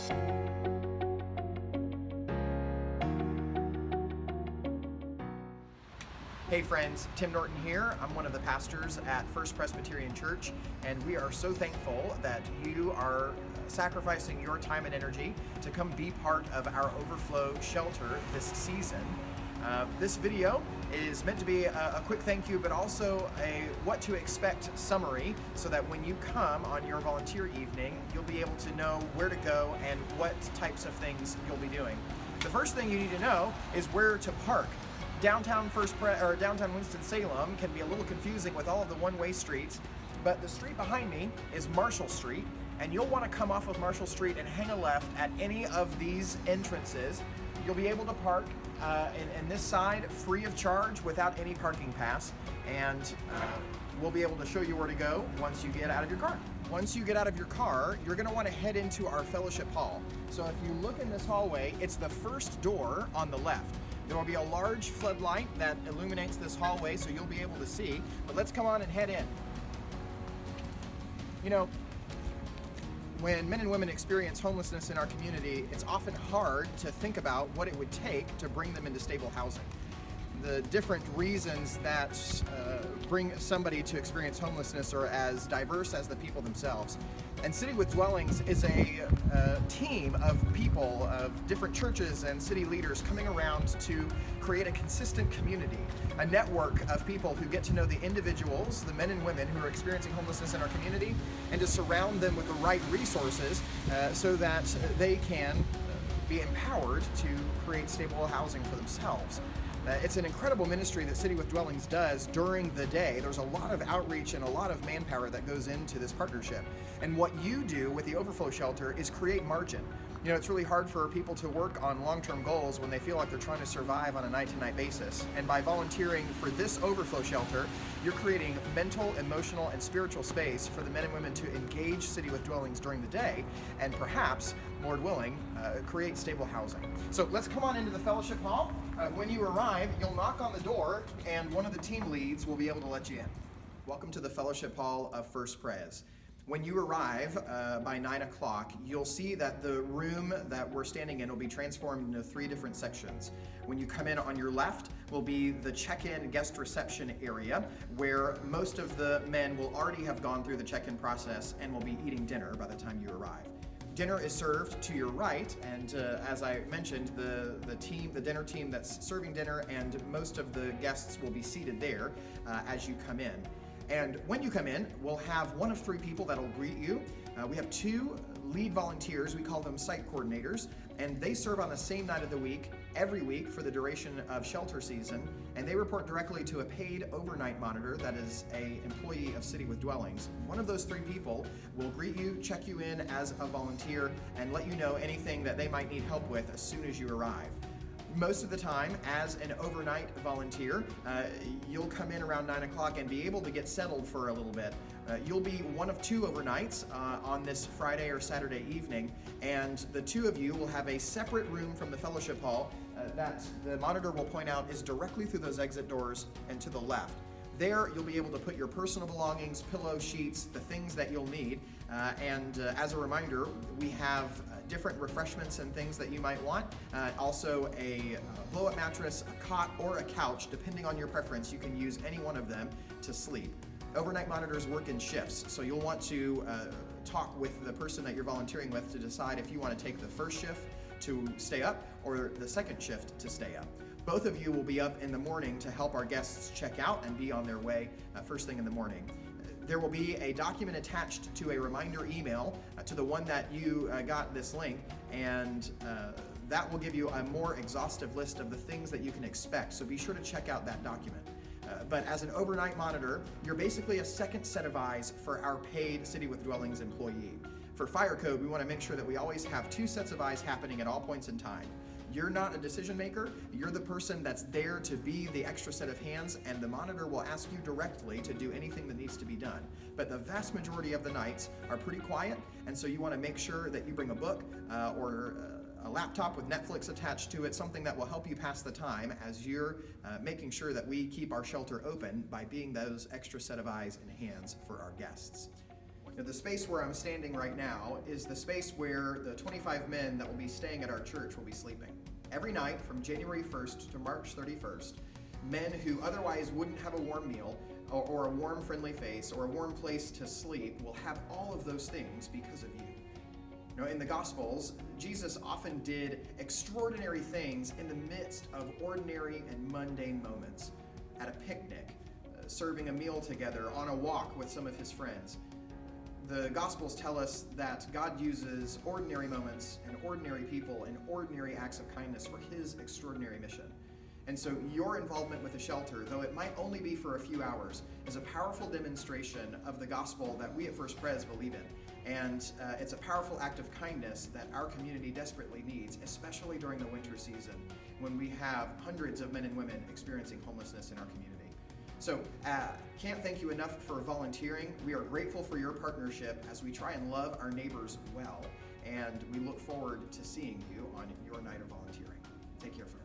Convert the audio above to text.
Hey friends, Tim Norton here. I'm one of the pastors at First Presbyterian Church, and we are so thankful that you are sacrificing your time and energy to come be part of our Overflow shelter this season. This video is meant to be a quick thank you, but also a what to expect summary, so that when you come on your volunteer evening, you'll be able to know where to go and what types of things you'll be doing. The first thing you need to know is where to park. Downtown Winston, Salem can be a little confusing with all of the one-way streets, but the street behind me is Marshall Street, and you'll want to come off of Marshall Street and hang a left at any of these entrances. You'll be able to park in this side free of charge without any parking pass, and we'll be able to show you where to go once you get out of your car. Once you get out of your car, you're going to want to head into our fellowship hall. So if you look in this hallway, it's the first door on the left. There will be a large floodlight that illuminates this hallway, so you'll be able to see. But let's come on and head in. You know, when men and women experience homelessness in our community, it's often hard to think about what it would take to bring them into stable housing. The different reasons that bring somebody to experience homelessness are as diverse as the people themselves. And City with Dwellings is a team of people, of different churches and city leaders coming around to create a consistent community, a network of people who get to know the individuals, the men and women who are experiencing homelessness in our community, and to surround them with the right resources so that they can be empowered to create stable housing for themselves. It's an incredible ministry that City with Dwellings does during the day. There's a lot of outreach and a lot of manpower that goes into this partnership. And what you do with the Overflow shelter is create margin. You know, it's really hard for people to work on long-term goals when they feel like they're trying to survive on a night-to-night basis. And by volunteering for this Overflow shelter, you're creating mental, emotional, and spiritual space for the men and women to engage City with Dwellings during the day, and perhaps, Lord willing, create stable housing. So let's come on into the fellowship hall. When you arrive, you'll knock on the door, and one of the team leads will be able to let you in. Welcome to the fellowship hall of First Pres. When you arrive by 9 o'clock, you'll see that the room that we're standing in will be transformed into 3 different sections. When you come in on your left will be the check-in guest reception area, where most of the men will already have gone through the check-in process and will be eating dinner by the time you arrive. Dinner is served to your right, and as I mentioned, the dinner team that's serving dinner and most of the guests will be seated there as you come in. And when you come in, we'll have one of 3 people that'll greet you. We have 2 lead volunteers, we call them site coordinators, and they serve on the same night of the week, every week for the duration of shelter season, and they report directly to a paid overnight monitor that is an employee of City with Dwellings. One of those 3 people will greet you, check you in as a volunteer, and let you know anything that they might need help with as soon as you arrive. Most of the time, as an overnight volunteer, you'll come in around 9 o'clock and be able to get settled for a little bit. You'll be one of 2 overnights on this Friday or Saturday evening, and the 2 of you will have a separate room from the fellowship hall that the monitor will point out is directly through those exit doors and to the left. There, you'll be able to put your personal belongings, pillow sheets, the things that you'll need. And as a reminder, we have different refreshments and things that you might want. Also a blow-up mattress, a cot, or a couch, depending on your preference. You can use any one of them to sleep. Overnight monitors work in shifts, so you'll want to talk with the person that you're volunteering with to decide if you want to take the first shift to stay up or the second shift to stay up. Both of you will be up in the morning to help our guests check out and be on their way first thing in the morning. There will be a document attached to a reminder email to the one that you got this link, and that will give you a more exhaustive list of the things that you can expect, so be sure to check out that document. But as an overnight monitor, you're basically a second set of eyes for our paid City with Dwellings employee. For fire code, we want to make sure that we always have 2 sets of eyes happening at all points in time. You're not a decision maker, you're the person that's there to be the extra set of hands, and the monitor will ask you directly to do anything that needs to be done. But the vast majority of the nights are pretty quiet, and so you want to make sure that you bring a book or a laptop with Netflix attached to it, something that will help you pass the time as you're making sure that we keep our shelter open by being those extra set of eyes and hands for our guests. The space where I'm standing right now is the space where the 25 men that will be staying at our church will be sleeping. Every night from January 1st to March 31st, men who otherwise wouldn't have a warm meal or a warm, friendly face or a warm place to sleep will have all of those things because of you. In the Gospels, Jesus often did extraordinary things in the midst of ordinary and mundane moments. At a picnic, serving a meal together, on a walk with some of his friends. The Gospels tell us that God uses ordinary moments and ordinary people and ordinary acts of kindness for his extraordinary mission. And so your involvement with the shelter, though it might only be for a few hours, is a powerful demonstration of the gospel that we at First Pres believe in. And it's a powerful act of kindness that our community desperately needs, especially during the winter season when we have hundreds of men and women experiencing homelessness in our community. So, can't thank you enough for volunteering. We are grateful for your partnership as we try and love our neighbors well, and we look forward to seeing you on your night of volunteering. Take care, friends.